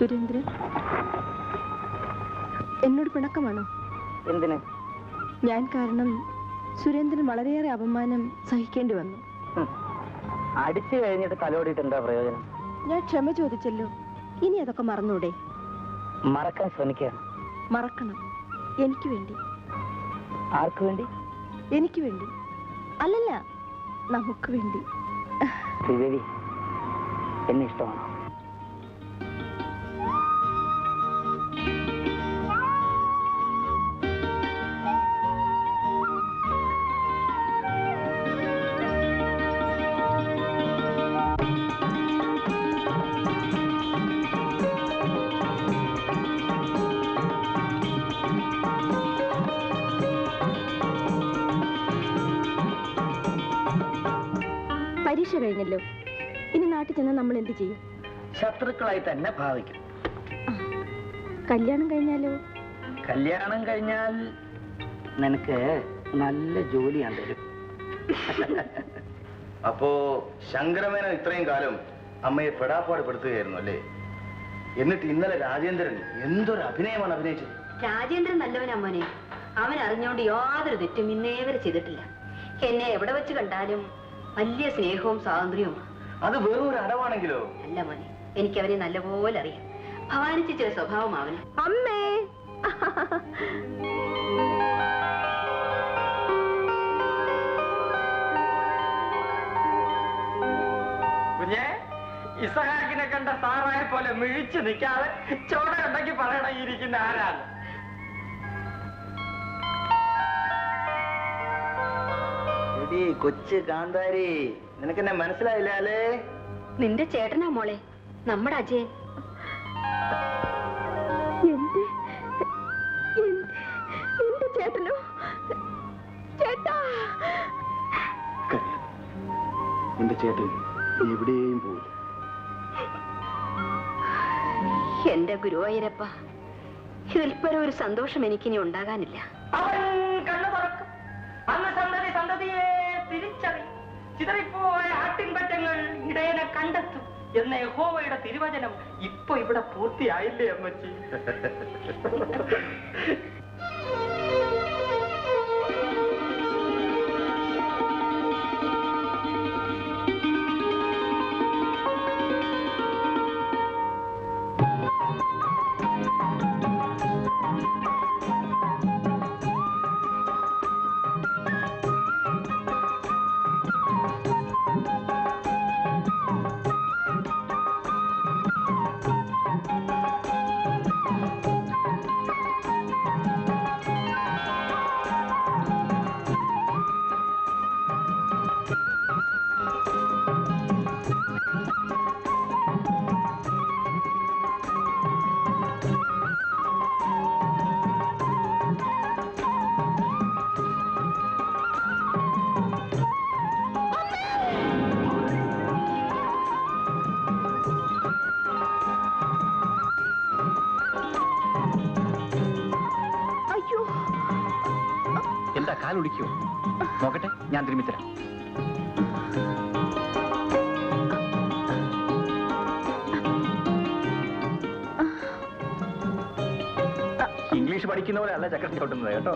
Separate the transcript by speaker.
Speaker 1: സുരേന്ദ്രൻ എന്നോട് പിണക്കമാണോ?
Speaker 2: എന്തിന്?
Speaker 1: ഞാൻ കാരണം സുരേന്ദ്രൻ വളരെയേറെ അപമാനം സഹിക്കേണ്ടി വന്നു.
Speaker 2: അടിച്ചു കഴിഞ്ഞിട്ട് തലോടിയിട്ട് എന്താ പ്രയോജനം?
Speaker 1: ഞാൻ ക്ഷമ ചോദിച്ചല്ലോ, ഇനി അതൊക്കെ മറന്നൂടെ?
Speaker 2: മറക്കാൻ ശ്രമിക്കുകയാണ്.
Speaker 1: മറക്കണം, എനിക്ക് വേണ്ടി.
Speaker 2: ആർക്ക് വേണ്ടി?
Speaker 1: എനിക്ക് വേണ്ടി. അല്ലല്ല, നമുക്ക് വേണ്ടി.
Speaker 2: ശ്രീദേവി, എന്നെ ഇഷ്ടമാണോ?
Speaker 1: പരീക്ഷ കഴിഞ്ഞല്ലോ, ഇനി നാട്ടിൽ ചെന്നാൽ നമ്മൾ എന്ത് ചെയ്യും?
Speaker 2: ശത്രുക്കളായി തന്നെ ഭാവിക്കും.
Speaker 1: കല്യാണം കഴിഞ്ഞാലോ?
Speaker 2: കല്യാണം കഴിഞ്ഞാൽ നിനക്ക് നല്ല ജോലിയാണ് തരും.
Speaker 3: അപ്പോ ശങ്കരമേനൻ ഇത്രയും കാലം അമ്മയെ പെടാപ്പാട് പെടുത്തുകയായിരുന്നു അല്ലേ? എന്നിട്ട് ഇന്നലെ രാജേന്ദ്രൻ എന്തൊരു അഭിനയമാണ് അഭിനയിച്ചത്.
Speaker 4: രാജേന്ദ്രൻ നല്ലവനമ്മനെ. അവൻ അറിഞ്ഞുകൊണ്ട് യാതൊരു തെറ്റും ഇന്നേ വരെ ചെയ്തിട്ടില്ല. എന്നെ എവിടെ വെച്ച് കണ്ടാലും വലിയ സ്നേഹവും സ്വാതന്ത്ര്യവും.
Speaker 3: അത് വെറും ഒരു അടവാണെങ്കിലോ?
Speaker 4: അല്ല മോനെ, എനിക്ക് അവനെ നല്ലപോലെ അറിയാം. ഭവാനി ചേച്ചിയുടെ സ്വഭാവം അവന്.
Speaker 1: അമ്മേ,
Speaker 2: കുഞ്ഞേ, ഇസഹാക്കിനെ കണ്ട സാറായെ പോലെ മിഴിച്ചു നിൽക്കാതെ ചോട ഉണ്ടെങ്കിൽ പറയണം ഇരിക്കുന്ന ആരാണ്.
Speaker 3: കൊച്ചു കാന്താരി, നിനക്കെന്നെ മനസ്സിലായില്ല അല്ലേ?
Speaker 4: നിന്റെ ചേട്ടനാ മോളെ, നമ്മുടെ അജയൻ.
Speaker 1: എന്റെ ചേട്ടനോ? ചേട്ടാ,
Speaker 3: നിന്റെ ചേട്ടൻ എവിടെയും പോയി.
Speaker 4: എന്റെ ഗുരുവായൂരപ്പ, ഇതിൽപ്പരം ഒരു സന്തോഷം എനിക്കിനി ഉണ്ടാകാനില്ല.
Speaker 2: അവൻ കണ്ണു തുറക്കും. അന്ന് സന്തതി സന്തതിയെ തിരിച്ചറി. ചിതറിപ്പോയ ആട്ടിൻപറ്റങ്ങൾ ഇടയനെ കണ്ടെത്തും എന്ന യഹോവയുടെ തിരുവചനം ഇപ്പൊ ഇവിടെ പൂർത്തിയായില്ലേ അമ്മച്ചി?
Speaker 3: എന്താ കാലൊടിക്കോ? നോക്കട്ടെ, ഞാൻ തിരുമ്മിത്തരാം. ഇംഗ്ലീഷ് പഠിക്കുന്ന പോലെ അല്ല ചക്രം ചവിട്ടുന്നത് കേട്ടോ.